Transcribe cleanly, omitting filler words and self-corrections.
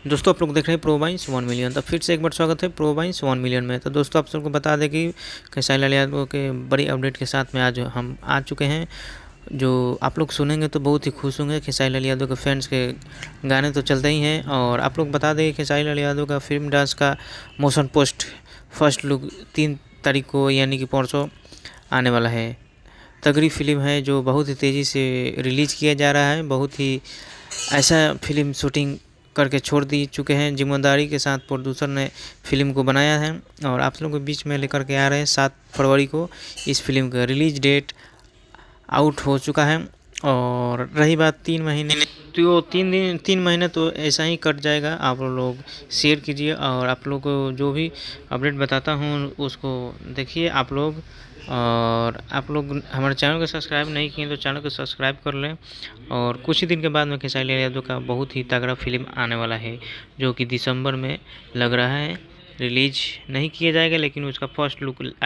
दोस्तों आप लोग देख रहे हैं प्रो बाइंस 1 मिलियन। तो फिर से एक बार स्वागत है प्रो बाइंस 1 मिलियन में। तो दोस्तों आप सबको बता दें कि खेसारी लाल यादव के बड़ी अपडेट के साथ में आज हम आ चुके हैं, जो आप लोग सुनेंगे तो बहुत ही खुश होंगे। खेसारी लाल यादव के फैंस के गाने तो चलते ही हैं, और आप लोग बता दें कि खेसारी लाल यादव का फिल्म डांस का मोशन पोस्ट फर्स्ट लुक 3 तारीख को यानी कि परसों आने वाला है। तगड़ी फिल्म है जो बहुत ही तेज़ी से रिलीज़ किया जा रहा है। बहुत ही ऐसा फिल्म शूटिंग करके छोड़ दी चुके हैं, जिम्मेदारी के साथ प्रोड्यूसर ने फिल्म को बनाया है और आप लोगों के बीच में लेकर के आ रहे हैं। 7 फरवरी को इस फिल्म का रिलीज डेट आउट हो चुका है। और रही बात 3 महीने, तो 3 महीने तो ऐसा ही कट जाएगा। आप लोग शेयर कीजिए और आप लोग को जो भी अपडेट बताता हूँ उसको देखिए आप लोग। और आप लोग हमारे चैनल को सब्सक्राइब नहीं किए तो चैनल को सब्सक्राइब कर लें। और कुछ ही दिन के बाद में खेसारी लाल यादव का बहुत ही तगड़ा फिल्म आने वाला है, जो कि दिसंबर में लग रहा है रिलीज नहीं किया जाएगा, लेकिन उसका फर्स्ट लुक